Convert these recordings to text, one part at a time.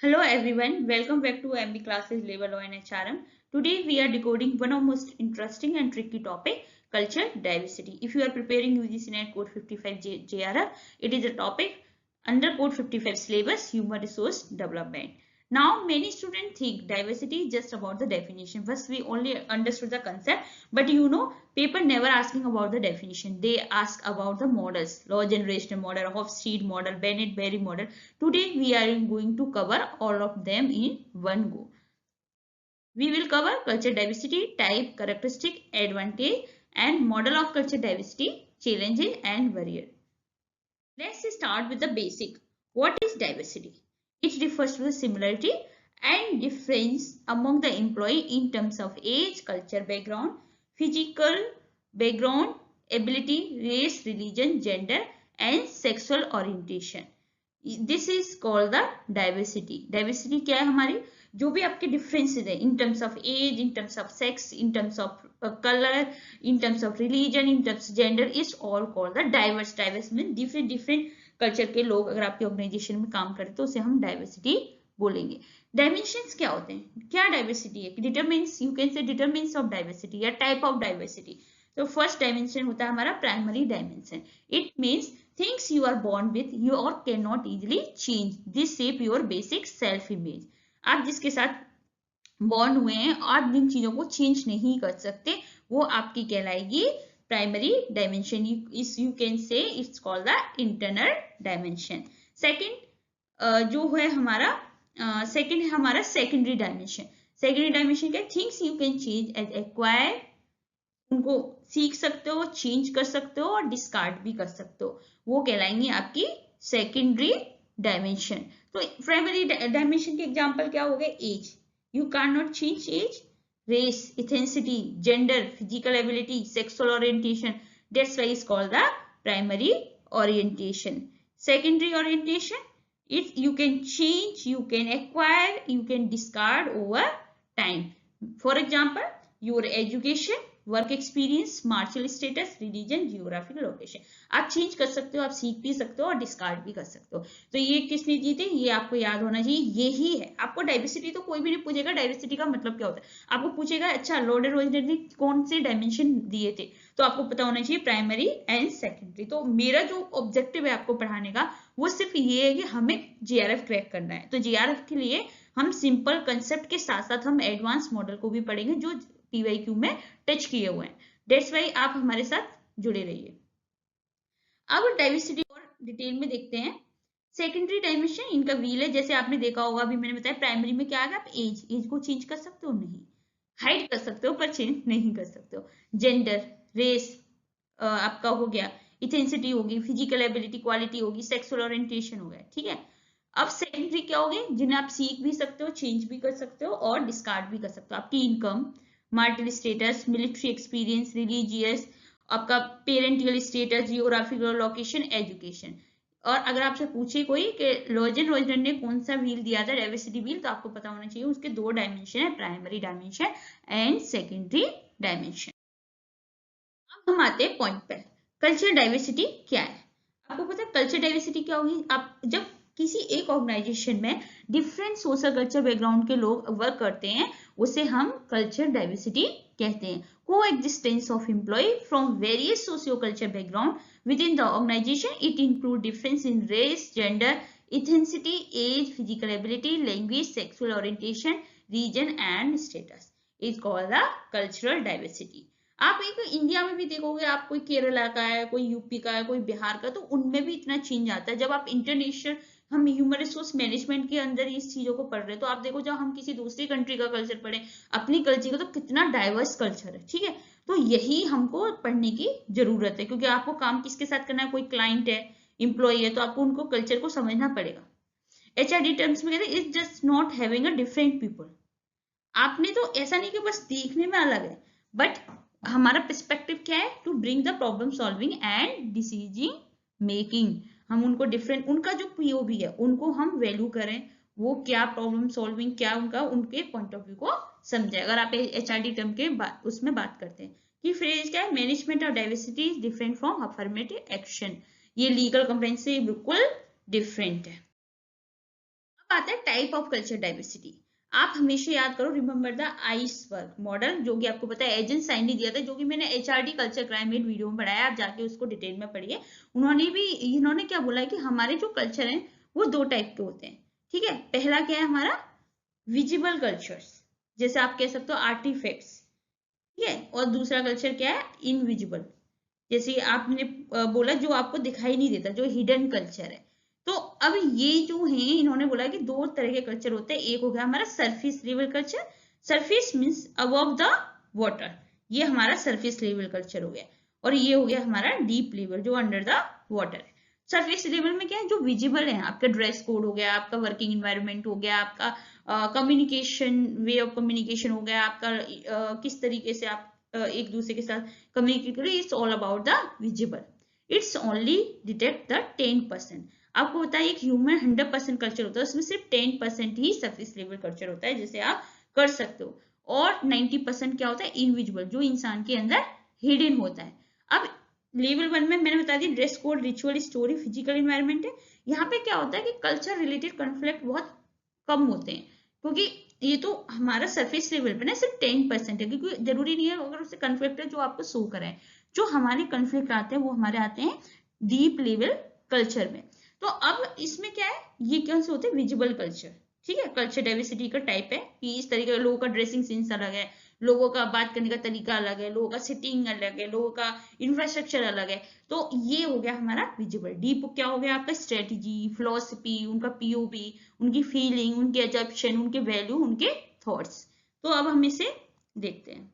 Hello everyone, welcome back to MB Classes Labor Law and HRM. Today we are decoding one of most interesting and tricky topic, culture diversity. If you are preparing UGC NET Code 55 JRF, it is a topic under Code 55 syllabus, human resource development. Now many students think diversity is just about the definition. First we only understood the concept, but paper never asking about the definition. They ask about the models, law generational model, Hofstede model, Bennett-Berry model. Today we are going to cover all of them in one go. We will cover culture diversity, type, characteristic, advantage and model of culture diversity, challenges and barrier. Let's start with the basic. What is diversity? It refers to the similarity and difference among the employee in terms of age, culture background, physical background, ability, race, religion, gender and sexual orientation. This is called the diversity. Diversity क्या है हमारी? जो भी आपके differences है in terms of age, in terms of sex, in terms of color, in terms of religion, in terms of gender is all called the diverse. Diverse means different culture के लोग अगर आपके organization में काम करें तो उसे हम diversity बोलेंगे. Dimensions क्या होते हैं? क्या diversity है? Determines, you can say determines of diversity या type of diversity. तो फर्स्ट डायमेंशन होता है हमारा primary dimension. It means things you are born with you और can not easily change. This shape your basic self image. आप जिसके साथ born हुए हैं आप जिन चीजों को चेंज नहीं कर सकते वो आपकी कहलाएगी primary dimension. You can say it's called the internal dimension. Second जो है हमारा सेकेंड है हमारा सेकेंडरी डायमेंशन. सेकेंडरी डायमेंशन क्या? Things you can change age acquire. उनको सीख सकते हो, चेंज कर सकते हो और डिस्कार्ड भी कर सकते हो. वो कहलाएंगे आपकी सेकेंडरी डायमेंशन. तो प्राइमरी डायमेंशन के एग्जांपल क्या हो गए? Age, you can not change age. Race, ethnicity, gender, physical ability, sexual orientation. That's why is called the primary orientation. Secondary orientation, it you can change, you can acquire, you can discard over time. For example, your education, work experience, marital status, religion, geographical location. आप change कर सकते हो, आप सीख भी सकते हो और डिस्कार्ड भी कर सकते हो. तो ये किसने दी थी? ये आपको याद होना चाहिए. यही है आपको डाइवर्सिटी. तो कोई भी नहीं पूछेगा डाइवर्सिटी का मतलब क्या होता है. आपको पूछेगा अच्छा लॉर्ड रोजर ने कौन से डायमेंशन दिए थे, तो आपको पता होना चाहिए प्राइमरी एंड सेकेंडरी. तो मेरा जो ऑब्जेक्टिव है आपको पढ़ाने का वो सिर्फ ये है कि हमें जीआरएफ क्रैक करना है. तो जीआरएफ के लिए हम सिंपल कंसेप्ट के साथ साथ हम एडवांस मॉडल को भी पढ़ेंगे जो पीवाईक्यू में टच किए हुए हैं. दैट्स वाई आप हमारे साथ जुड़े रहिए. अब डाइवर्सिटी और डिटेल में देखते हैं. सेकेंडरी डायमेंशन इनका व्हील है. जैसे आपने देखा होगा, अभी मैंने बताया प्राइमरी में क्या आ गया? आप एज को चेंज कर सकते हो? नहीं. हाइड कर सकते हो पर चेंज नहीं कर सकते हो. जेंडर, रेस आपका हो गया, इथेंसिटी होगी, फिजिकल एबिलिटी, क्वालिटी होगी, सेक्सुअल ओरिएंटेशन हो गया. ठीक है. अब सेकेंडरी क्या होगी? जिन्हें आप सीख भी सकते हो, चेंज भी कर सकते हो और डिस्कार्ड भी कर सकते हो. आपकी income, marital status, military experience, religious, आपका parental status, geographical location, education. और अगर आपसे पूछे कोई कि लॉजन रोजर ने कौन सा व्हील दिया था, डाइवर्सिटी व्हील, तो आपको पता होना चाहिए उसके दो डायमेंशन है, primary dimension and secondary dimension. अब हम आते हैं पॉइंट पर. कल्चर डाइवर्सिटी क्या है? आपको पता है कल्चर डाइवर्सिटी क्या होगी? आप जब किसी एक ऑर्गेनाइजेशन में डिफरेंट सोशल कल्चर बैकग्राउंड के लोग वर्क करते हैं उसे हम कल्चर डाइवर्सिटी कहते हैं. Coexistence of employ from various socio culture background within the organisation. It include difference in race, gender, ethnicity, age, physical ability, language, sexual orientation, region and status is called the cultural diversity. आप एक India में भी देखोगे, आप कोई केरला का है, कोई यूपी का है, कोई बिहार का, तो उनमें भी इतना चेंज आता है. जब आप इंटरनेशनल हम ह्यूमन रिसोर्स मैनेजमेंट के अंदर इस चीजों को पढ़ रहे हैं तो आप देखो जब हम किसी दूसरी कंट्री का कल्चर पढ़े, अपनी कल्चर का, तो कितना डाइवर्स कल्चर है. ठीक है. तो यही हमको पढ़ने की जरूरत है क्योंकि आपको काम किसके साथ करना है? कोई क्लाइंट है, एम्प्लॉय है, तो आपको उनको कल्चर को समझना पड़ेगा. एचआरडी टर्म्स में कहते हैं is just not having a different people. आपने तो ऐसा नहीं कि बस देखने में अलग है, बट हमारा पर्सपेक्टिव क्या है? To bring the problem solving and decision making. हम उनको डिफरेंट, उनका जो पीओवी है उनको हम वैल्यू करें, वो क्या प्रॉब्लम सॉल्विंग, क्या उनका, उनके पॉइंट ऑफ व्यू को समझे. अगर आप एचआरडी टर्म के उसमें बात करते हैं कि फ्रेज क्या है? Management of diversity is different from affirmative action. ये लीगल कंप्लेंट से बिल्कुल डिफरेंट है. आता है टाइप ऑफ कल्चर डाइवर्सिटी। आप हमेशा याद करो, रिमेंबर द आइसबर्ग मॉडल, जो कि आपको पता है एजेंट साइन ने दिया था, जो कि मैंने एचआरडी कल्चर क्लाइमेट वीडियो में पढ़ाया, आप जाके उसको डिटेल में पढ़िए। इन्होंने क्या बोला है कि हमारे जो कल्चर हैं वो दो टाइप के होते हैं, ठीक है। पहला क्या है हमारा विजिबल कल्चर्स, जैसे आप कह सकते हो आर्टिफैक्ट्स, ठीक है। और दूसरा कल्चर क्या है इनविजिबल, जैसे आपने बोला जो आपको दिखाई नहीं देता, जो हिडन कल्चर है। तो अब ये जो है इन्होंने बोला कि दो तरह के कल्चर होते हैं। एक हो गया हमारा surface level culture, surface means above the water, ये हमारा सरफेस लेवल कल्चर हो गया। और ये हो गया हमारा डीप लेवल, जो अंडर द वाटर है। सरफेस लेवल में क्या है, जो विजिबल है, आपका ड्रेस कोड हो गया, आपका वर्किंग एनवायरनमेंट हो गया, आपका कम्युनिकेशन, वे ऑफ कम्युनिकेशन हो गया, आपका किस तरीके से आप एक दूसरे के साथ कम्युनिकेट करें, it's all about the visible. It's only detect the 10%। आपको बताइए एक ह्यूमन 100% कल्चर होता है, उसमें सिर्फ 10% ही सरफेस लेवल कल्चर होता है, जैसे आप कर सकते हो। और 90% क्या होता है इनविजिबल, जो इंसान के अंदर हिडन होता है। अब लेवल 1 में मैंने बता दी dress code, ritual, story, physical environment है। यहाँ पे क्या होता है कि कल्चर रिलेटेड कॉन्फ्लिक्ट बहुत कम होते हैं, क्योंकि ये तो हमारा सरफेस लेवल पे ना सिर्फ 10% है, क्योंकि जरूरी नहीं है अगर उससे कन्फ्लिक्ट है जो आपको शो कराए। जो हमारे कन्फ्लिक्ट आते हैं वो हमारे आते हैं डीप लेवल कल्चर में। तो अब इसमें क्या है, ये कौन से होते हैं विजिबल कल्चर, ठीक है। कल्चर डाइवर्सिटी का टाइप है कि इस तरीके लोगों का ड्रेसिंग सेंस अलग है, लोगों का बात करने का तरीका अलग है, लोगों का सिटिंग अलग है, लोगों का इंफ्रास्ट्रक्चर अलग है। तो ये हो गया हमारा विजिबल। डीप क्या हो गया आपका स्ट्रेटेजी, फिलोसफी, उनका पीओवी, उनकी फीलिंग, उनके एजप्शन, उनके वैल्यू, उनके थॉट्स। तो अब हम इसे देखते हैं।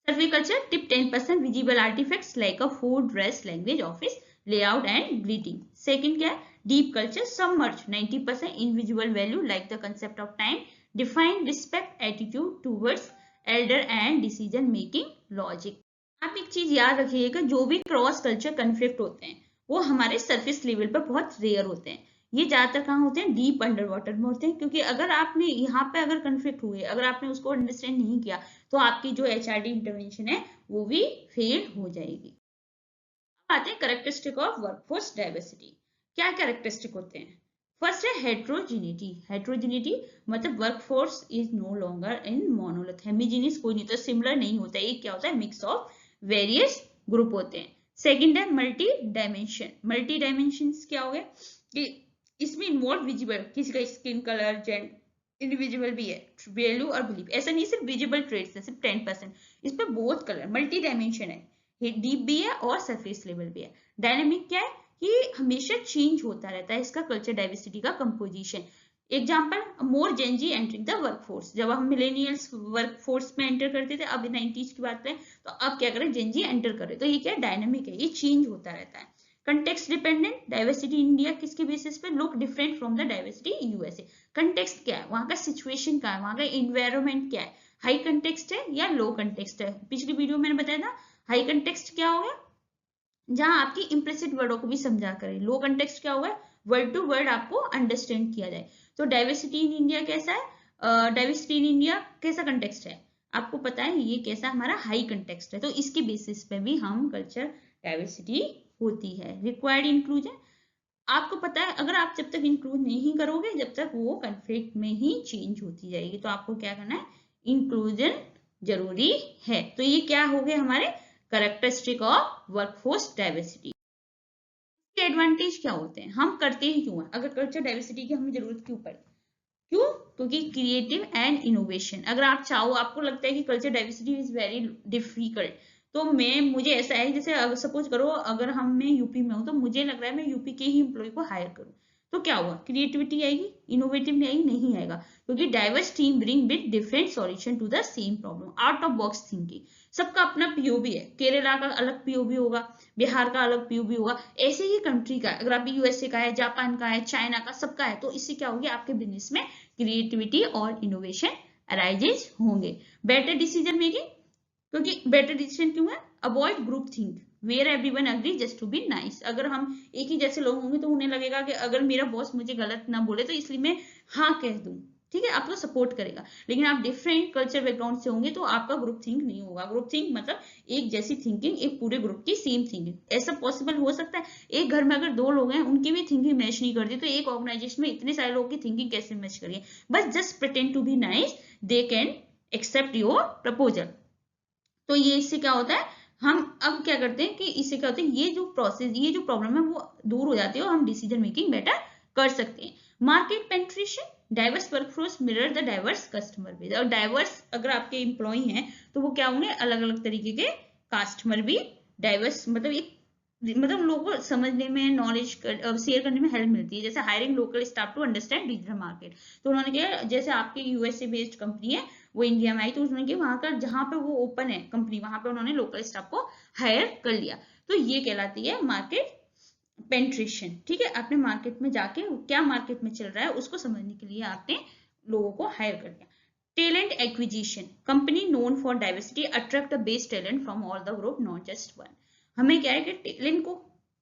Surface culture tip 10% visible artifacts like a food, dress, language, office layout and greeting. Second क्या है deep culture submerge 90% invisible value like the concept of time, define respect, attitude towards elder and decision making logic. आप एक चीज याद रखिएगा, जो भी cross culture conflict होते हैं वो हमारे सरफेस लेवल पर बहुत रेयर होते हैं। ये ज्यादातर कहाँ होते हैं, डीप अंडर वाटर में होते हैं। क्योंकि अगर आपने यहाँ पे अगर कन्फ्लिक्ट हुए, अगर आपने उसको अंडरस्टैंड नहीं किया, तो आपकी जो एचआरडी इंटरवेंशन है वो भी फेल हो जाएगी। आते हैं कैरेक्टरिस्टिक ऑफ वर्कफोर्स डाइवर्सिटी। क्या कैरेक्टरिस्टिक होते हैं, फर्स्ट है हेट्रोजिनिटी। हेट्रोजिनिटी मतलब workforce is no longer in monolith, homogeneous कोई नहीं होता, सिमिलर नहीं होता, एक क्या होता है मिक्स ऑफ वेरियस ग्रुप होते हैं। सेकंड है मल्टी डायमेंशन। मल्टी डायमेंशन क्या हो गया कि इसमें इन्वॉल्व विजिबल, किसी का स्किन कलर, जेंडर, इंडिविजुअल भी है, वैल्यू और बिलीफ। ऐसा नहीं सिर्फ विजिबल ट्रेड्स है, सिर्फ 10%, इसमें बहुत कलर, मल्टी डायमेंशन है, डीप भी है और सरफेस लेवल भी है। डायनेमिक क्या है कि हमेशा चेंज होता रहता है इसका कल्चर डाइवर्सिटी का composition. Example more Gen Z entering the workforce, जब हम मिलेनियल्स वर्कफोर्स में एंटर करते थे, अब 90s की बात करें, तो अब क्या करें जेनजी एंटर कर रहे, तो ये क्या डायनेमिक है, ये चेंज होता रहता है। कंटेक्स्ट डिपेंडेंट डाइवर्सिटी इंडिया किसके बेसिस पे, look different from the diversity USA. Context क्या है, वहां का सिचुएशन क्या है, वहां का इन्वायरमेंट क्या है, हाई कंटेक्स्ट है या लो कंटेक्स्ट है। पिछली वीडियो में मैंने बताया था हाई कंटेक्स्ट क्या होगा, जहां आपकी इम्प्लिसिट वर्डों को भी समझा करें। लो कंटेक्स्ट क्या होगा, वर्ड टू वर्ड आपको अंडरस्टैंड किया जाए। तो डाइवर्सिटी इन इंडिया कैसा है, डाइवर्सिटी इन इंडिया कैसा कंटेक्स्ट है, आपको पता है ये कैसा हमारा हाई कंटेक्स्ट है। तो इसके बेसिस पे भी हम कल्चर डाइवर्सिटी होती है। रिक्वायर्ड इंक्लूजन, आपको पता है अगर आप जब तक इंक्लूड नहीं करोगे, जब तक वो कन्फ्लिक्ट में ही चेंज होती जाएगी। तो आपको क्या करना है, इंक्लूजन जरूरी है। तो ये क्या हो गए हमारे characteristic of workforce diversity. Advantage क्या होते हैं, हम करते ही क्यों है, अगर कल्चर डाइवर्सिटी की हमें जरूरत क्यों पड़े, क्यों, क्योंकि क्रिएटिव एंड इनोवेशन। अगर आप चाहो, आपको लगता है कि culture diversity is very difficult, तो मुझे ऐसा है जैसे सपोज करो अगर मैं यूपी में हूं, तो मुझे लग रहा है मैं यूपी के ही एम्प्लॉय को हायर करूं, तो क्या हुआ, क्रिएटिविटी आएगी, इनोवेटिव नहीं आएगा, क्योंकि diverse team bring with different solution to the same problem, out of box thinking. सबका अपना पीओवी है, केरला का अलग पीओवी होगा, बिहार का अलग पीओवी होगा, ऐसे ही कंट्री का, अगर आप यूएसए का है, जापान का है, चाइना का, सबका है। तो इससे क्या होगी, आपके बिजनेस में क्रिएटिविटी और इनोवेशन अराइजेज होंगे। बेटर डिसीजन मेकिंग, क्योंकि बेटर डिसीजन क्यों है, avoid group think where everyone agree just to be nice. अगर हम एक ही जैसे लोग होंगे तो उन्हें लगेगा कि अगर मेरा बॉस मुझे गलत ना बोले तो इसलिए मैं हाँ कह दूं, ठीक है, आपको सपोर्ट करेगा। लेकिन आप डिफरेंट कल्चर बैकग्राउंड से होंगे तो आपका ग्रुप थिंक नहीं होगा। ग्रुप थिंक मतलब एक जैसी थिंकिंग, एक पूरे ग्रुप की सेम थिंकिंग। ऐसा पॉसिबल हो सकता है? एक घर में अगर 2 लोग हैं, उनकी भी थिंकिंग मैच नहीं करती, तो एक ऑर्गेनाइजेशन में इतने सारे लोगों की थिंकिंग कैसे मैच करिए? बस just pretend to be nice, they can accept your proposal. तो ये इससे क्या होता है, हम अब क्या करते हैं कि इससे क्या होता है, ये जो प्रोसेस, ये जो प्रॉब्लम है वो दूर हो जाती है और हम डिसीजन मेकिंग बेटर कर सकते हैं। Market penetration, diverse workforce mirror the diverse customer base. और डाइवर्स अगर आपके एम्प्लॉय हैं तो वो क्या होंगे, अलग अलग तरीके के कस्टमर भी। डाइवर्स मतलब एक मतलब लोगों को समझने में, नॉलेज शेयर करने में हेल्प मिलती है। जैसे hiring local staff to understand digital market, तो उन्होंने क्या, जैसे आपकी यूएसए बेस्ड कंपनी है, वो इंडिया में आई, तो उन्होंने वहां का जहां पे वो ओपन है कंपनी, वहां पे उन्होंने लोकल स्टाफ को हायर कर लिया। तो ये कहलाती है मार्केट पेनिट्रेशन। ठीक है, आपने मार्केट में जाके क्या मार्केट में चल रहा है उसको समझने के लिए आपने लोगों को हायर कर दिया। Talent acquisition, company known for diversity attract the best talent from all the group, not just one. हमें क्या है कि टैलेंट को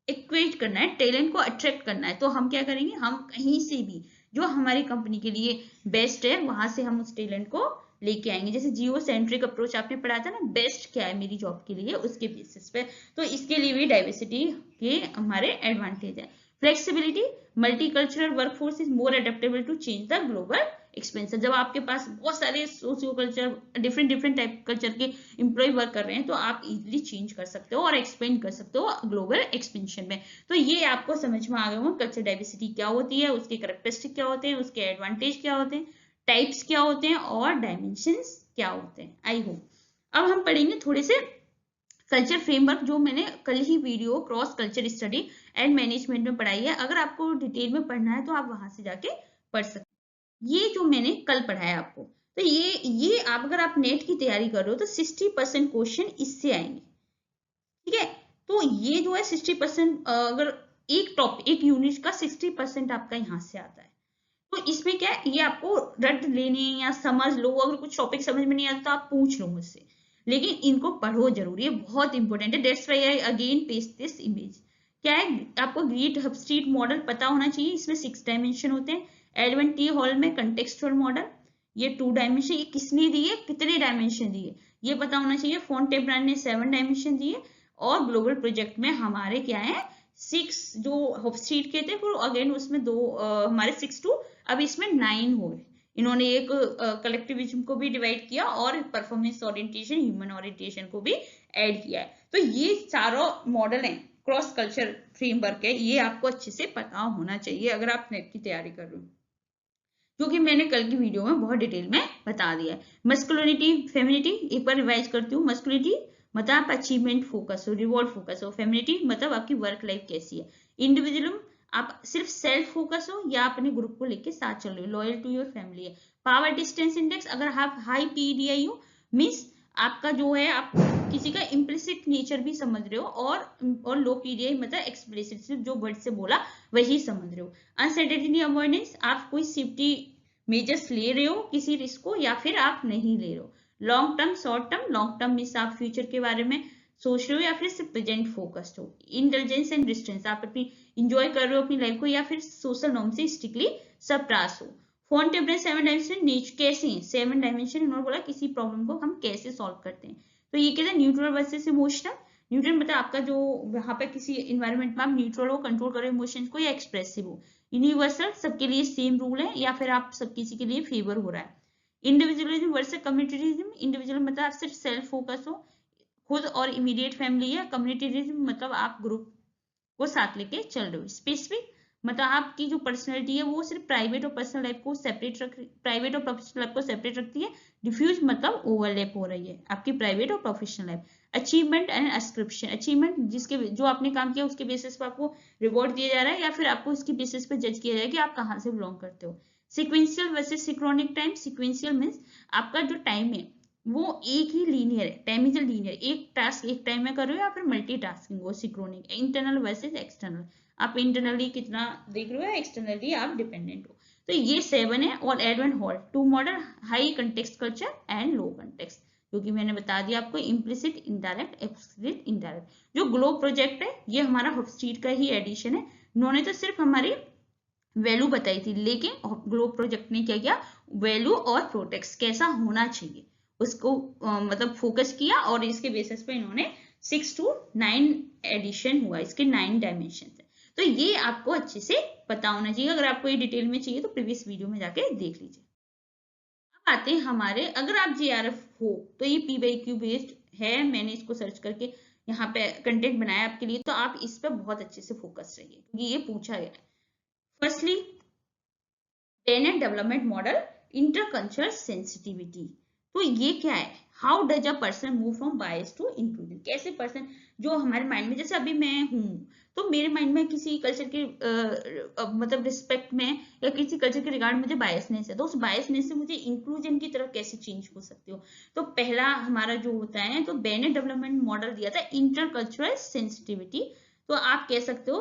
इक्वेट करना है, टैलेंट को अट्रैक्ट करना है। तो हम क्या करेंगे, हम कहीं से भी जो हमारी कंपनी के लिए बेस्ट है वहां से हम उस टैलेंट को लेके आएंगे। जैसे जियो सेंट्रिक अप्रोच आपने पढ़ा था ना, बेस्ट क्या है मेरी जॉब के लिए, उसके बेसिस पे। तो इसके लिए भी डाइवर्सिटी के हमारे एडवांटेज है। Flexibility, multicultural workforce is more adaptable to change the global expansion. जब आपके पास बहुत सारे socio culture, different type culture के एम्प्लॉय वर्क कर रहे हैं, तो आप इजिली चेंज कर सकते हो और एक्सपेंड कर सकते हो ग्लोबल एक्सपेंशन में। तो ये आपको समझ में आ गया होगा कल्चर डाइवर्सिटी क्या होती है, उसके कैरेक्टरिस्टिक क्या होते हैं, उसके एडवांटेज क्या होते हैं, टाइप्स क्या होते हैं और डायमेंशंस क्या होते हैं। आई होप अब हम पढ़ेंगे थोड़े से कल्चर फ्रेमवर्क, जो मैंने कल ही video cross culture study and management में पढ़ाई है। अगर आपको डिटेल में पढ़ना है तो आप वहां से जाके पढ़ सकते हैं। ये जो मैंने कल पढ़ाया आपको, तो ये आप अगर आप नेट की तैयारी कर रहे हो तो 60% क्वेश्चन इससे आएंगे। ठीक है, तो ये जो है 60%, अगर एक यूनिट का 60% आपका यहाँ से आता है। तो इसमें क्या है, ये आपको रट लेने या समझ लो, अगर कुछ टॉपिक समझ में नहीं आता तो आप पूछ लो मुझसे, लेकिन इनको पढ़ो जरूरी है, बहुत इंपॉर्टेंट है। That's why I again paste this image. क्या है, आपको ग्रीड हबस्ट्रीट मॉडल पता होना चाहिए। इसमें 6 डायमेंशन होते हैं। एडवन टी हॉल में कंटेक्सचुअल मॉडल, ये 2 डायमेंशन, ये किसने दिए, कितने डायमेंशन दिए, ये पता होना चाहिए। फोंटेब्रान ने 7 डायमेंशन दिए, और ग्लोबल प्रोजेक्ट में हमारे क्या है 6, जो हबस्ट्रीट के थे, फिर अगेन उसमें 2 हमारे 6 टू, अब इसमें 9 हो गए। इन्होंने एक कलेक्टिविज्म को भी डिवाइड किया और परफॉर्मेंस ओरिएंटेशन, ह्यूमन ओरिएंटेशन को भी ऐड किया है। तो ये चारों मॉडल हैं, क्रॉस कल्चर फ्रेमवर्क है, ये आपको अच्छे से पता होना चाहिए अगर आप नेट की तैयारी कर रहे हो, क्योंकि मैंने कल की वीडियो में बहुत डिटेल में बता दिया है। मस्कुलिनिटी, फेमिनिटी, एक बार रिवाइज करती हूँ। मस्कुलिनिटी मतलब आप अचीवमेंट फोकस हो, रिवॉर्ड फोकस हो। फेमिनिटी मतलब आपकी वर्क लाइफ कैसी है। इंडिविजुअलिज्म, आप सिर्फ सेल्फ फोकस हो या अपने ग्रुप को लेके साथ चल रहे हो, लॉयल टू योर फैमिली है। पावर डिस्टेंस इंडेक्स, अगर आप हाई पीडीआई हो, मीन्स आपका जो है आप किसी का इम्प्लिसिट नेचर भी समझ रहे हो, और लो पीडीआई मतलब एक्सप्लिसिट, सिर्फ जो वर्ड से बोला वही समझ रहे हो। अनसर्टेनिटी अवॉइडेंस, आप कोई सेफ्टी मेजर्स ले रहे हो किसी रिस्क को या फिर आप नहीं ले रहे हो। Long term, short term, long term means आप फ्यूचर के बारे में सोच रहे हो या फिर सिर्फ प्रेजेंट फोकस्ड हो। इंटेलिजेंस एंड डिस्टेंस, आप अपनी इंजॉय कर रहे हो अपनी लाइफ को या फिर सोशल नॉर्म से स्ट्रिक्टली सप्रास हो। फोंटेब्रान 7 डायमेंशन कैसे हैं, 7 डायमेंशन इन्होंने बोला किसी प्रॉब्लम को हम कैसे सॉल्व करते हैं। तो ये कहते हैं न्यूट्रल वर्सेस इमोशनल। न्यूट्रल मतलब आपका जो वहां पे किसी इन्वायरमेंट में आप न्यूट्रल हो, कंट्रोल करो इमोशंस को, या एक्सप्रेसिव हो। यूनिवर्सल, सबके लिए सेम रूल है या फिर आप सब किसी के लिए फेवर हो रहा है। इंडिविजुअलिज्म वर्सेस कम्युनिटिज्म, इंडिविजुअल मतलब आप सिर्फ सेल्फ फोकस हो, खुद और इमीडिएट फैमिली है। कम्युनिटिज्म मतलब आप ग्रुप को साथ लेके चल रहे हो। स्पेसिफिक मतलब आपकी जो पर्सनैलिटी है वो सिर्फ प्राइवेट और पर्सनल लाइफ को सेपरेट प्राइवेट और प्रोफेशनल लाइफ को सेपरेट रखती है। डिफ्यूज मतलब ओवरलैप हो रही है आपकी प्राइवेट और professional life. Achievement and ascription, achievement जिसके जो आपने काम किया उसके बेसिस पर आपको रिवॉर्ड दिया जा रहा है या फिर आपको इसकी बेसिस पर जज किया जाएगा कि आप कहाँ से बिलोंग करते हो। Sequential versus synchronic time, sequential means आपका जो टाइम है वो एक ही लीनियर है, टाइम इज लीनियर, एक टास्क एक टाइम में कर रहे हो या फिर मल्टीटास्किंग हो। सिंक्रोनिक, इंटरनल वर्सेस एक्सटर्नल, आप इंटरनली कितना देख रहे हो या एक्सटर्नली आप डिपेंडेंट हो। तो ये 7 है। और Ed and Hall, 2 model, high context culture and low context, क्योंकि मैंने बता दिया आपको इम्प्लिसिट, इनडायरेक्ट, एक्सप्लिसिट, इनडायरेक्ट। जो ग्लोब प्रोजेक्ट है ये हमारा हॉफस्ट्रीट का ही एडिशन है। उन्होंने तो सिर्फ हमारी वैल्यू बताई थी, लेकिन ग्लोब प्रोजेक्ट ने क्या किया, वैल्यू और प्रोटेक्ट कैसा होना चाहिए उसको मतलब फोकस किया, और इसके बेसिस पे इन्होंने 6 to 9 एडिशन हुआ, इसके 9 डायमेंशन है। तो ये आपको अच्छे से पता होना चाहिए। अगर आपको ये डिटेल में चाहिए तो प्रीवियस वीडियो में जाके देख लीजिए। अब आते हैं हमारे, अगर आप JRF हो तो ये PYQ बेस्ड है, मैंने इसको सर्च करके यहाँ पे कंटेंट बनाया आपके लिए, तो आप इस पर बहुत अच्छे से फोकस रहिए क्योंकि ये पूछा गया है। Firstly, Bennett development model, intercultural sensitivity. तो ये क्या है, how does a person move from bias to inclusion, कैसे पर्सन जो हमारे माइंड में, जैसे अभी मैं हूँ तो मेरे माइंड में किसी कल्चर के मतलब रिस्पेक्ट में या किसी कल्चर के रिगार्ड मुझे बायसनेस है, तो उस बायसनेस से मुझे इंक्लूजन की तरफ कैसे चेंज हो सकती हो। तो पहला हमारा जो होता है, तो बेनेट डेवलपमेंट मॉडल दिया था इंटरकल्चरल सेंसिटिविटी। तो आप कह सकते हो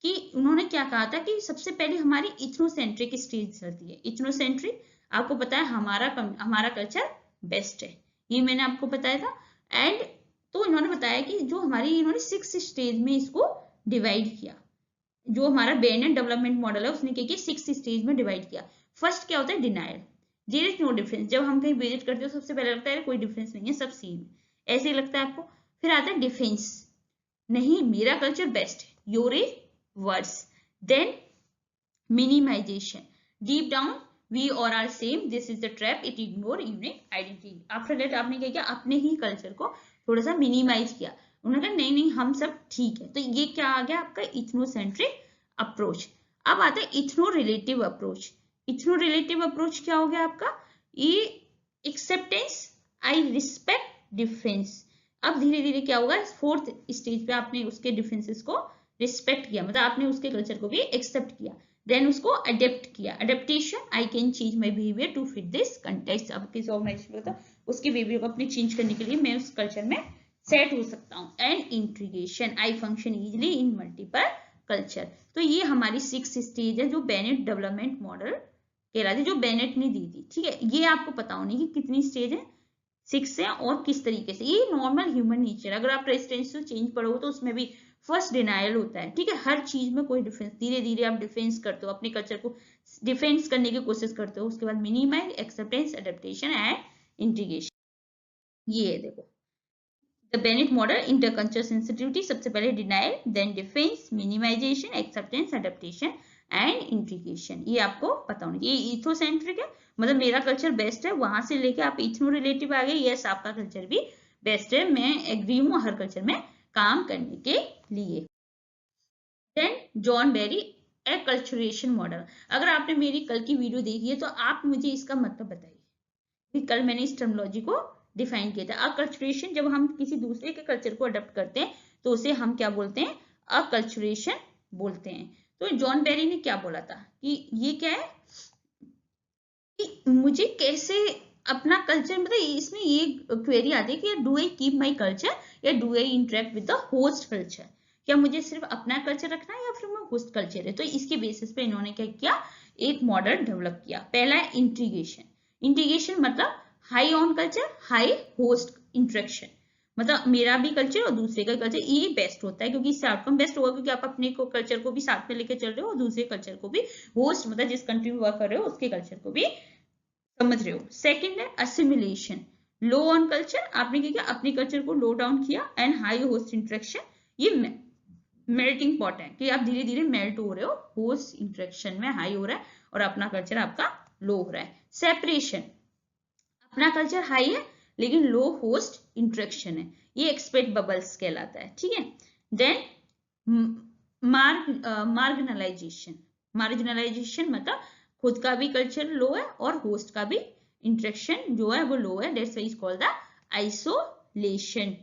कि उन्होंने क्या कहा था कि सबसे पहले हमारी इथनोसेंट्रिक स्टेज चलती है। इथनोसेंट्रिक आपको पता है, हमारा कल्चर बेस्ट है, ये मैंने आपको बताया था। एंड तो इन्होंने बताया कि जो हमारी, इन्होंने 6 स्टेज में इसको डिवाइड किया। जो हमारा बेनेट डेवलपमेंट मॉडल है उसने क्या किया, 6 स्टेज में डिवाइड किया। फर्स्ट क्या होता है, denial, there is no difference. जब हम कहीं विजिट करते हो सबसे पहले लगता है कोई डिफरेंस नहीं है, सब सेम है, ऐसे ही लगता है आपको। फिर आता है डिफेंस, नहीं मेरा कल्चर बेस्ट है, your is worse. Then minimization, deep down we all are same, this is the trap, it ignore unique identity। After that आपने क्या किया, अपने ही कल्चर को थोड़ा सा मिनिमाइज किया। उन्होंने कहा नहीं नहीं हम सब ठीक है। तो ये क्या आ गया आपका इथनोसेंट्रिक अप्रोच। अब आता है ethno relative approach. Ethno relative approach क्या हो गया आपका, ये एक्सेप्टेंस, आई रिस्पेक्ट डिफरेंस। अब धीरे धीरे क्या होगा, फोर्थ स्टेज पे आपने उसके डिफरेंसेस को रिस्पेक्ट किया, मतलब आपने उसके कल्चर को भी एक्सेप्ट किया। देन उसको अडेप्ट किया, adaptation, I can change my behaviour to fit this context. अब किसी ऑर्गेनाइजेशन में उसके बिहेवियर को अपने चेंज करने के लिए मैं उस कल्चर में सेट हो सकता हूँ। And integration, I function easily in multiple culture. तो ये हमारी 6 स्टेज है जो बेनेट डेवलपमेंट मॉडल कहलाती है, जो बेनेट ने दी थी। ठीक है, ये आपको पता होनी कि कितनी स्टेज है, 6 है, और किस तरीके से। ये नॉर्मल ह्यूमन नेचर, अगर आप रेजिस्टेंशियल चेंज पढ़ोगे तो उसमें भी फर्स्ट डिनायल होता है। ठीक है, हर चीज में कोई डिफरेंस, धीरे धीरे आप डिफेंस करते हो, अपने कल्चर को डिफेंस करने की कोशिश करते हो। उसके बाद minimise, acceptance, adaptation and integration. ये देखो the Bennett model, intercultural sensitivity, सबसे पहले denial, then defence, minimisation, acceptance, adaptation and integration. ये आपको पता होना चाहिए। ये इथोसेंट्रिक है, मतलब मेरा कल्चर बेस्ट है, वहां से लेके आप इथनो रिलेटिव आ गए, यस आपका कल्चर भी बेस्ट है, मैं एग्री हूँ हर कल्चर में काम करने के लिए। Then John Berry, acculturation model. अगर आपने मेरी कल की वीडियो देखी है तो आप मुझे इसका मतलब बताइए। कल मैंने इस टर्मिनोलॉजी को डिफाइन किया था। अकल्चुरेशन, जब हम किसी दूसरे के कल्चर को अडॉप्ट करते हैं तो उसे हम क्या बोलते हैं, अकल्चुरेशन बोलते हैं। तो जॉन बेरी ने क्या बोला था कि ये क्या है कि मुझे कैसे अपना कल्चर, मतलब इसमें ये क्वेरी आती है कि do I keep my culture या do I interact with the host culture, क्या मुझे सिर्फ अपना कल्चर रखना है या फिर मैं होस्ट कल्चर है। तो इसके बेसिस पे इन्होंने क्या किया, एक मॉडल डेवलप किया। पहला है इंटीग्रेशन। इंटीग्रेशन मतलब high on culture, high host interaction, मतलब मेरा भी कल्चर और दूसरे का कल्चर, ये बेस्ट होता है क्योंकि इससे आउटकम बेस्ट होगा, क्योंकि आप अपने को कल्चर को भी साथ में लेकर चल रहे हो और दूसरे कल्चर को भी, होस्ट मतलब जिस कंट्री में वर्क कर रहे हो उसके कल्चर को भी समझ रहे हो। सेकंड है असिमिलेशन, लो ऑन कल्चर, आपने क्या किया, अपने कल्चर को लो डाउन किया। एंड हाई होस्ट इंटरेक्शन, ये मेल्टिंग पॉट है कि आप धीरे धीरे मेल्ट हो रहे हो, होस्ट इंटरेक्शन में हाई हो रहा है और अपना कल्चर आपका लो हो रहा है। सेपरेशन, अपना कल्चर हाई है लेकिन लो होस्ट इंटरेक्शन है, ये एक्सपेक्ट बबल्स कहलाता है। ठीक है, देन मार्जिनलाइजेशन, मार्जिनलाइजेशन मतलब खुद का भी कल्चर लो है और होस्ट का भी इंटरेक्शन जो है वो लो है, that's why is called the isolation.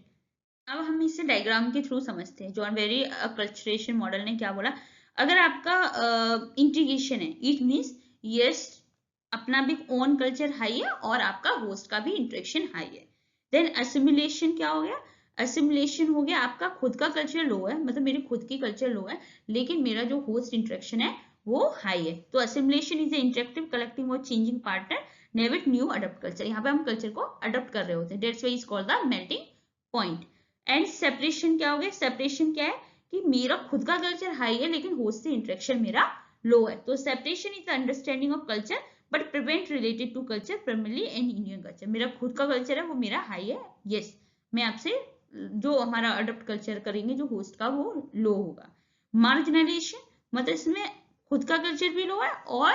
अब हम इसे डायग्राम के थ्रू समझते हैं। जॉन बेरी अकल्चरेशन मॉडल ने क्या बोला, अगर आपका इंटीग्रेशन है, इट मीन्स यस अपना भी ओन कल्चर हाई है और आपका होस्ट का भी इंटरेक्शन हाई है। देन असिमिलेशन क्या हो गया, असिमिलेशन हो गया आपका खुद का कल्चर लो है, मतलब मेरी खुद की कल्चर लो है लेकिन मेरा जो होस्ट इंटरेक्शन है वो हाई है। तो असिमिलेशन इज इंटरेक्टिव कलेक्टिंग और changing partner native new adopt culture, यहाँ पे हम कल्चर को अडॉप्ट कर रहे होते हैं, that's why is called the melting point. And separation क्या हो गया, सेपरेशन क्या है कि मेरा खुद का कल्चर हाई है लेकिन होस्ट से इंटरेक्शन मेरा लो है। तो separation is the understanding of culture but prevent related to culture primarily and Indian culture. मेरा खुद का कल्चर है वो मेरा हाई है, यस, मैं आपसे जो हमारा अडोप्ट कल्चर करेंगे जो होस्ट का वो लो होगा। मार्जिनलाइजेशन मतलब इसमें खुद का कल्चर भी लो है और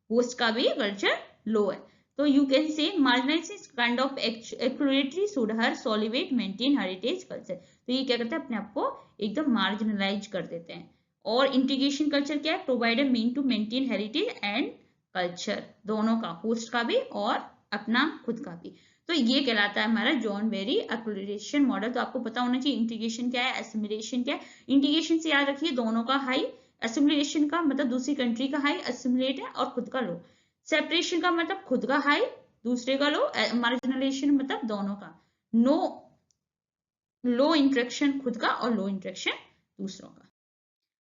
होस्ट का भी कल्चर लो है। तो you can say marginalized kind of exploratory should her cultivate maintain heritage culture. तो ये क्या करते हैं, अपने आप को एकदम मार्जिनलाइज कर देते हैं। और इंटीग्रेशन कल्चर क्या है, provide a mean to maintain heritage and culture, दोनों का, होस्ट का भी और अपना खुद का भी। तो ये कहलाता है हमारा जॉन बेरी एक्सप्लोरेशन मॉडल। तो आपको पता होना चाहिए इंटीग्रेशन क्या है, एसिमिलेशन क्या है। इंटीग्रेशन से याद रखिए दोनों का हाई, एसिमिलेशन का मतलब दूसरी कंट्री का हाई एसिमिलेट है और खुद का लो। सेपरेशन का मतलब खुद का हाई दूसरे का लो, मार्जिनलाइजेशन मतलब दोनों का नो, लो इंटरेक्शन खुद का और लो इंटरेक्शन दूसरों का।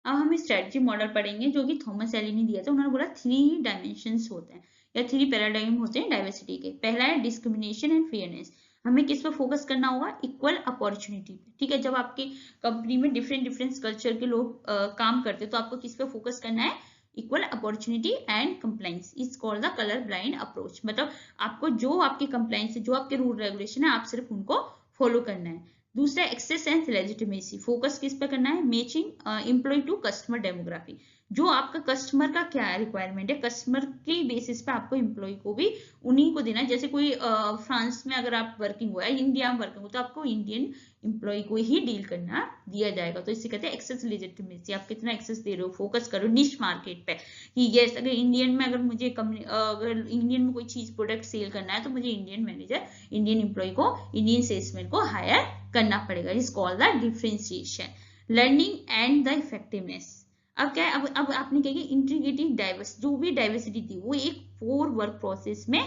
अब हम स्ट्रेटजी मॉडल पढ़ेंगे जो कि थॉमस एली ने दिया था। उन्होंने बोला 3 डायमेंशंस होते हैं या 3 पैराडाइम होते हैं डाइवर्सिटी के। पहला है डिस्क्रिमिनेशन एंड फेयरनेस। हमें किस पर फोकस करना होगा, इक्वल अपॉर्चुनिटी पे, ठीक है। जब आपकी कंपनी में डिफरेंट कल्चर के लोग काम करते हैं तो आपको किस पे फोकस करना है, equal opportunity and compliance is called the colour blind approach. मतलब आपको जो आपकी कंप्लाइंस है, जो आपके रूल रेगुलेशन है, आप सिर्फ उनको फॉलो करना है। दूसरा एक्सेस एंड लेजिटिमेसी, फोकस किस पे करना है, matching employ to customer demography. जो आपका कस्टमर का क्या रिक्वायरमेंट है, कस्टमर की बेसिस पे आपको एम्प्लॉय को भी उन्हीं को देना है। जैसे कोई फ्रांस में अगर आप वर्किंग हो या इंडिया में वर्किंग हो तो आपको इंडियन एम्प्लॉय को ही डील करना दिया जाएगा। तो इससे कहते हैं एक्सेस लेजिटिमेसी, आप कितना एक्सेस दे रहे हो, फोकस करो निश मार्केट पे कि यस, अगर इंडियन में अगर मुझे अगर इंडियन में कोई चीज प्रोडक्ट सेल करना है तो मुझे इंडियन मैनेजर, इंडियन एम्प्लॉय को, इंडियन सेल्समैन को हायर करना पड़ेगा। Is called the differentiation. Learning and the effectiveness. अब क्या है, अब आपने क्या किया, इंटीग्रेटिव डाइवर्स, जो भी डाइवर्सिटी थी वो एक 4 वर्क प्रोसेस में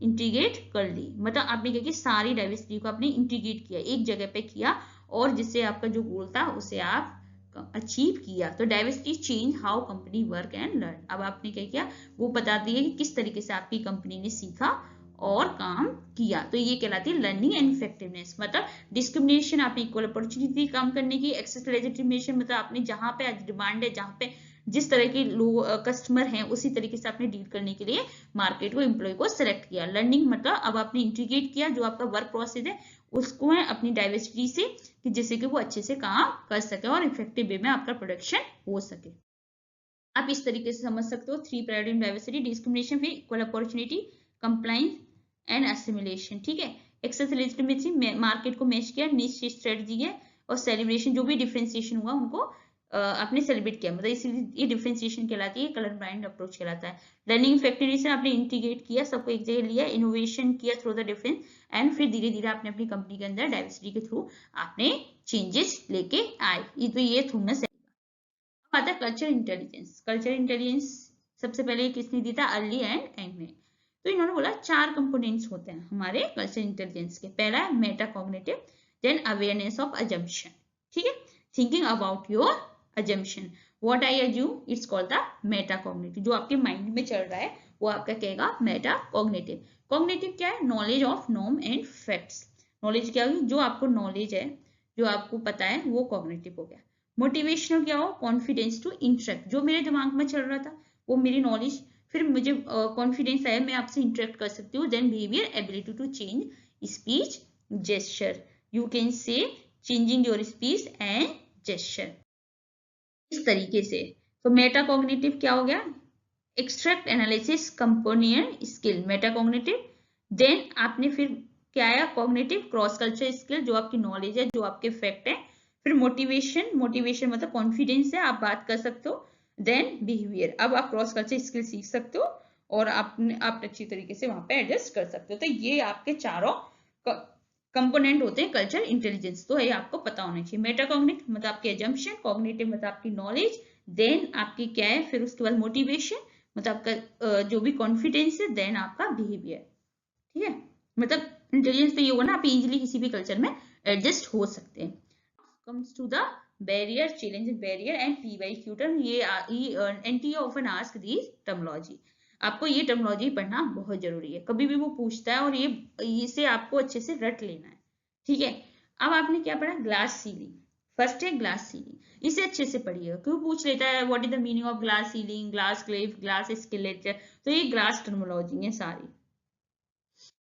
इंटीग्रेट कर ली। मतलब आपने क्या किया, सारी डाइवर्सिटी को आपने इंटीग्रेट किया, एक जगह पे किया और जिससे आपका जो गोल था उसे आप अचीव किया। तो diversity change how company work and learn. अब आपने क्या किया, वो बता दिया कि किस तरीके से आपकी कंपनी ने सीखा और काम किया। तो ये कहलाती है लर्निंग एंड इफेक्टिवनेस। मतलब डिस्क्रिमिनेशन, आपने इक्वल अपॉर्चुनिटी काम करने की। एक्सेस लेजिटिमेशन मतलब आपने जहां पे डिमांड है, जहां पे जिस तरह के लोग कस्टमर हैं उसी तरीके से आपने डील करने के लिए मार्केट को, एम्प्लॉय को सिलेक्ट किया। लर्निंग मतलब अब आपने इंटीग्रेट किया जो आपका वर्क प्रोसेस है उसको है अपनी डाइवर्सिटी से, कि जिससे कि वो अच्छे से काम कर सके और इफेक्टिव वे में आपका प्रोडक्शन हो सके। आप इस तरीके से समझ सकते हो 3 पैराडाइम डाइवर्सिटी, डिस्क्रिमिनेशन, फिर equal opportunity, compliance and assimilation, ठीक है। एक्सेस लेजिटिमेसी, मार्केट को मैच किया, निश स्ट्रेटजी है, और सेलिब्रेशन, जो भी डिफरेंशिएशन हुआ उनको आपने सेलिब्रेट किया, मतलब इसीलिए ये डिफरेंशिएशन कहलाती है, कलर ब्लाइंड अप्रोच कहलाता है। लर्निंग इफेक्टिवनेस, आपने इंटीग्रेट किया, सबको एक जगह लिया, इनोवेशन किया थ्रू द डिफरेंस, एंड फिर धीरे धीरे आपने अपनी कंपनी के अंदर डाइवर्सिटी के थ्रू आपने चेंजेस लेके आए। ये थॉमस आता है कल्चर इंटेलिजेंस। कल्चर इंटेलिजेंस सबसे पहले किसने दी था, अर्ली एंड एंड में। तो इन्होंने बोला 4 कंपोनेंट्स होते हैं हमारे कल्चर इंटेलिजेंस के। पहला है meta cognitive, then awareness of assumption, ठीक है, thinking about your assumption, what I assume, it's called the meta cognitive. जो आपके माइंड में चल रहा है वो आपका कहेगा मेटा कॉग्निटिव। कॉग्निटिव क्या है, knowledge of norm and facts. Knowledge क्या होगी, जो आपको नॉलेज है, जो आपको पता है, वो कॉग्निटिव हो गया। मोटिवेशनल क्या हो, कॉन्फिडेंस टू इंटरेक्ट, जो मेरे दिमाग में चल रहा था वो मेरी नॉलेज, फिर मुझे कॉन्फिडेंस आया, मैं आपसे इंटरेक्ट कर सकती हूँ। Then behaviour, ability to change speech gesture, you can say changing your speech and gesture, इस तरीके से। तो मेटाकॉग्निटिव क्या हो गया, extract analysis component skill, metacognitive. Then आपने फिर क्या आया, कॉग्निटिव क्रॉस कल्चर स्किल, जो आपकी नॉलेज है, जो आपके फैक्ट है। फिर मोटिवेशन, मोटिवेशन मतलब कॉन्फिडेंस है, आप बात कर सकते हो। देन बिहेवियर, अब आप क्रॉस कल्चर स्किल सीख सकते हो और आप अच्छी तरीके से वहां पे एडजस्ट कर सकते हो। तो ये आपके चारों कंपोनेंट होते हैं कल्चर इंटेलिजेंस। तो ये आपको पता होना चाहिए। मेटाकॉग्निटिव मतलब आपकी एजम्पशन, कॉग्निटिव मतलब आपकी नॉलेज, देन आपकी क्या है, फिर उसके बाद मोटिवेशन मतलब आपका जो भी कॉन्फिडेंस है, देन आपका बिहेवियर, ठीक है। मतलब इंटेलिजेंस तो ये होगा ना, आप इजीली किसी भी कल्चर में एडजस्ट हो सकते हैं। Comes to the barrier, challenge, barrier and PYQ term. ये NTA often ask this terminology. आपको ये टर्मिनोलॉजी पढ़ना बहुत जरूरी है, कभी भी वो पूछता है और ये इसे आपको अच्छे से रट लेना है, ठीक है। अब आपने क्या पढ़ा, ग्लास सीलिंग, फर्स्ट है ग्लास सीलिंग, इसे अच्छे से पढ़िएगा क्यों पूछ लेता है what is the meaning of glass ceiling, glass Cliff, glass skeletal, तो ये ग्लास टर्मिनोलॉजी है सारी।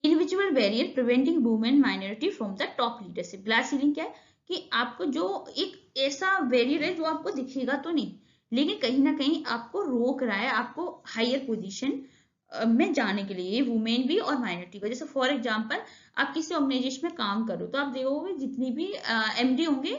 Individual barrier preventing women minority from the top leadership. Glass ceiling क्या है कि आपको जो एक ऐसा बैरियर है जो आपको दिखेगा तो नहीं, लेकिन कहीं ना कहीं आपको रोक रहा है आपको हायर पोजीशन में जाने के लिए, वुमेन भी और माइनॉरिटी को। जैसे फॉर एग्जांपल आप किसी ऑर्गेनाइजेशन में काम करो तो आप देखोगे जितनी भी एमडी होंगे,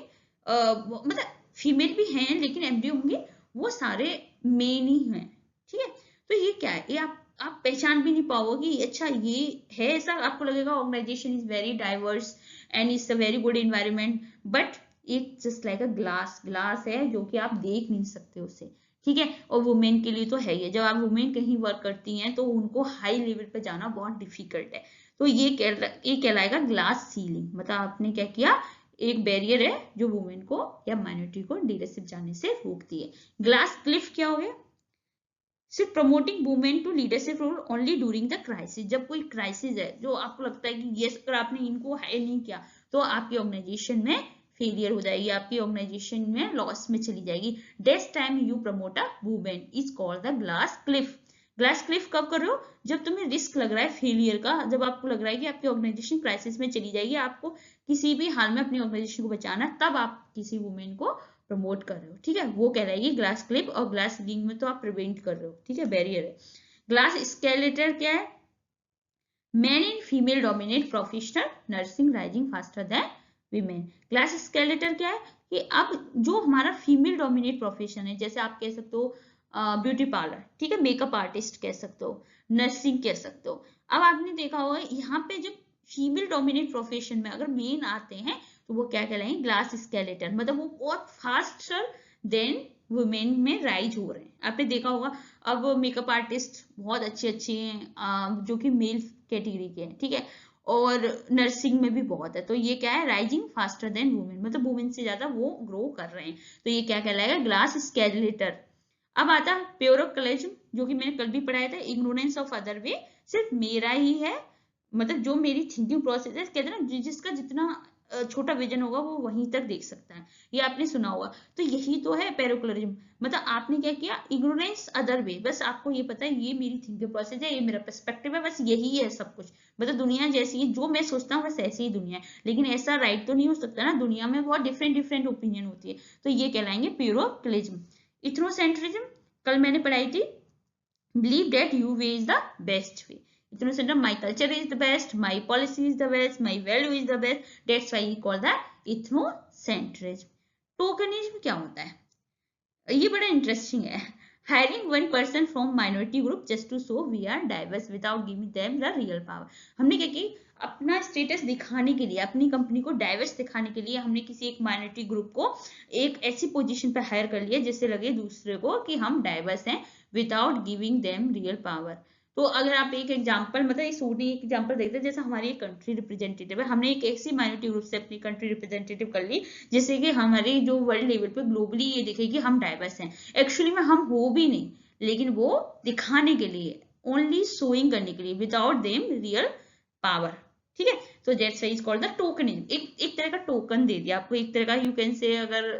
मतलब फीमेल भी हैं लेकिन एमडी होंगे वो सारे मेन ही हैं, ठीक है। तो ये क्या है, ये आप पहचान भी नहीं पाओगे कि अच्छा ये है ऐसा, आपको लगेगा organisation is very diverse and it's a very good environment, but it just like a glass है जो कि आप देख नहीं सकते उसे, ठीक है। और वुमेन के लिए तो है ही, जब आप वुमेन कहीं वर्क करती हैं तो उनको हाई लेवल पे जाना बहुत डिफिकल्ट है। तो ये कहलाएगा ग्लास सीलिंग, मतलब आपने क्या किया, एक बैरियर है जो वुमेन को या माइनॉरिटी को लीडरशिप जाने से रोकती है। ग्लास क्लिफ क्या हो गया, सिर्फ promoting women to leadership role only during the crisis. जब कोई क्राइसिस है जो आपको लगता है कि ये अगर आपने इनको हायर नहीं किया तो आपकी ऑर्गेनाइजेशन में फेलियर हो जाएगी, आपकी ऑर्गेनाइजेशन में लॉस में चली जाएगी, that's time you promote a women is called the glass Cliff. Glass Cliff कब कर रहे हो, जब तुम्हें रिस्क लग रहा है फेलियर का, जब आपको लग रहा है कि आपकी ऑर्गेनाइजेशन क्राइसिस में चली जाएगी, आपको किसी भी हाल में अपनी ऑर्गेनाइजेशन को बचाना, तब आप किसी वुमेन को प्रमोट कर रहे हो, ठीक है, वो कहलाएगी ग्लास क्लिप। और ग्लास सीलिंग में तो आप प्रिवेंट कर रहे हो, ठीक है, बैरियर है। ग्लास स्केलेटर क्या है, man in female dominate professional nursing rising faster than women. Glass skeletal क्या है कि अब जो हमारा फीमेल डोमिनेट प्रोफेशन है, जैसे आप कह सकते हो ब्यूटी पार्लर, ठीक है, मेकअप आर्टिस्ट कह सकते हो, नर्सिंग कह सकते हो। अब आपने देखा होगा यहाँ पे जब फीमेल डोमिनेट प्रोफेशन में अगर मेन आते हैं तो वो क्या कहलाएंगे, ग्लास स्केलेटन, मतलब वो बहुत फास्टर देन वुमेन में राइज हो रहे हैं। आपने देखा होगा अब मेकअप आर्टिस्ट बहुत अच्छे अच्छे हैं जो कि मेल कैटेगरी के हैं, ठीक है, और नर्सिंग में भी बहुत है। तो ये क्या है, राइजिंग फास्टर देन वुमेन, मतलब वुमेन से ज्यादा वो ग्रो कर रहे हैं। तो ये क्या कहलाएगा, ग्लास स्केलेटर। अब आता है प्योरोक्लेज्म, जो कि मैंने कल भी पढ़ाया था, इग्नोरेंस ऑफ अदर वे, सिर्फ मेरा ही है, मतलब जो मेरी थिंकिंग प्रोसेस है, कहते हैं ना जिसका जितना छोटा विजन होगा वो वहीं तक देख सकता है, ये आपने सुना होगा। तो यही तो है पेरोक्लरिज्म, मतलब आपने क्या किया, इग्नोरेंस अदर वे, बस आपको ये पता है ये मेरी थिंकिंग प्रोसेस है, ये मेरा पर्सपेक्टिव है, बस यही है सब कुछ, मतलब दुनिया जैसी है, जो मैं सोचता हूँ बस ऐसी ही दुनिया है। लेकिन ऐसा राइट तो नहीं हो सकता ना, दुनिया में बहुत डिफरेंट डिफरेंट ओपिनियन होती है। तो ये कहलाएंगे प्यूरोक्लिज्म। इथ्रोसेंट्रिज्म कल मैंने पढ़ाई थी, believe that your way is the best way. Ethnocentric, my culture is the best, my policy is the best, my value is the best. That's why we call that ethnocentrism. Tokenism क्या होता है, ये बड़ा interesting है। Hiring one person from minority group just to show we are diverse without giving them the real power. हमने क्या की, अपना स्टेटस दिखाने के लिए, अपनी कंपनी को डाइवर्स दिखाने के लिए हमने किसी एक माइनॉरिटी ग्रुप को एक ऐसी पोजीशन पर हायर कर लिया जिससे लगे दूसरे को कि हम डाइवर्स हैं without giving them real power. तो अगर आप एक एग्जांपल, मतलब एक छोटी एग्जांपल देखते हैं, जैसे हमारी एक कंट्री रिप्रेजेंटेटिव है, हमने एक ऐसी माइनॉरिटी ग्रुप से अपनी कंट्री रिप्रेजेंटेटिव कर ली जिससे कि हमारी जो वर्ल्ड लेवल पे ग्लोबली ये दिखे कि हम डाइवर्स हैं। एक्चुअली में हम हो भी नहीं, लेकिन वो दिखाने के लिए, ओनली शोइंग करने के लिए, विदाउट देम रियल पावर, ठीक है। तो that's why is called the tokening, एक तरह का टोकन दे दिया आपको, एक तरह का, यू कैन से, अगर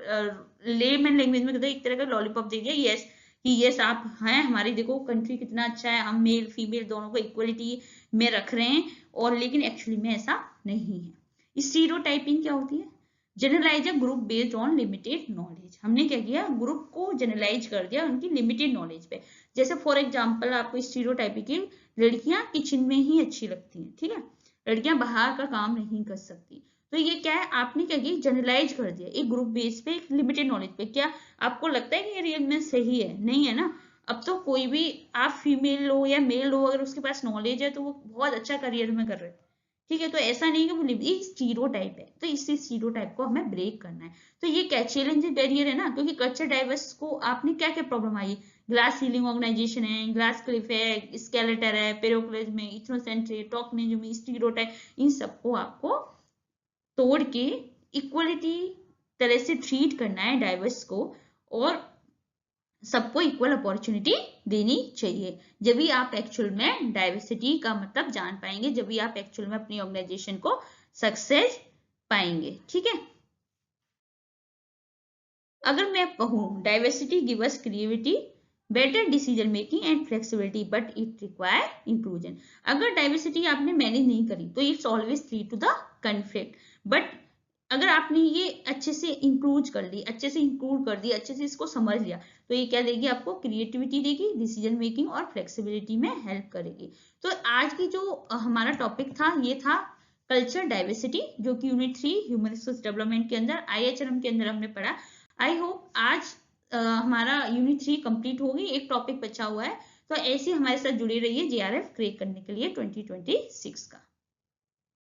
लेमन लैंग्वेज में कहते हैं, एक तरह का लॉलीपॉप दे दिया, यस कि यस आप हैं, हमारी देखो कंट्री कितना अच्छा है, हम मेल फीमेल दोनों को इक्वलिटी में रख रहे हैं, और लेकिन एक्चुअली में ऐसा नहीं है। स्टीरियोटाइपिंग क्या होती है, generalise a group based on limited knowledge. हमने क्या किया, ग्रुप को जनरलाइज कर दिया उनकी लिमिटेड नॉलेज पे। जैसे फॉर एग्जांपल आपको स्टीरियोटाइपिंग, लड़कियां किचन में ही अच्छी लगती हैं, ठीक है, लड़कियां बाहर का काम नहीं कर सकती। तो ये क्या है, आपने क्या किया, जनरलाइज कर दिया एक ग्रुप बेस पे, एक लिमिटेड नॉलेज पे। क्या आपको लगता है कि ये रियल में सही है, नहीं है ना। अब तो कोई भी, आप फीमेल हो या मेल हो, अगर उसके पास नॉलेज है तो वो बहुत अच्छा करियर में कर रहे हैं, ठीक है। तो ऐसा नहीं कि वो ये स्टीरियोटाइप है, तो इसी स्टीरियोटाइप को हमें ब्रेक करना है। तो ये क्या चैलेंज बैरियर है ना, क्योंकि कल्चर डाइवर्स को आपने क्या क्या प्रॉब्लम आई, ग्लास सीलिंग ऑर्गेनाइजेशन है, ग्लास क्लिफ है, स्केलेटर है, पेरोक्लिज्म में, इथ्नोसेंट्रिक, टोकनिज्म, स्टीरियोटाइप, इन सबको आपको तोड़ के इक्वलिटी तरह से ट्रीट करना है डाइवर्स को, और सबको इक्वल अपॉर्चुनिटी देनी चाहिए। जब भी आप एक्चुअल में डाइवर्सिटी का मतलब जान पाएंगे, जब भी आप एक्चुअल में अपनी ऑर्गेनाइजेशन को सक्सेस पाएंगे, ठीक है। अगर मैं कहूँ diversity give us creativity, better decision making and flexibility, but it require inclusion. अगर डाइवर्सिटी आपने मैनेज नहीं करी तो it's always lead to the conflict, but अगर आपने ये अच्छे से इंक्लूड कर ली, अच्छे से इंक्लूड कर दी, अच्छे से इसको समझ लिया, तो ये क्या देगी आपको, क्रिएटिविटी देगी, डिसीजन मेकिंग और फ्लेक्सिबिलिटी में हेल्प करेगी। तो आज की जो हमारा टॉपिक था ये था कल्चर डाइवर्सिटी, जो कि यूनिट 3 ह्यूमन रिसोर्स डेवलपमेंट के अंदर IHRM के अंदर हमने पढ़ा। आई होप आज हमारा यूनिट 3 कंप्लीट होगी, एक टॉपिक बचा हुआ है। तो ऐसे हमारे साथ जुड़े रहिए JRF क्रैक करने के लिए 2026 का।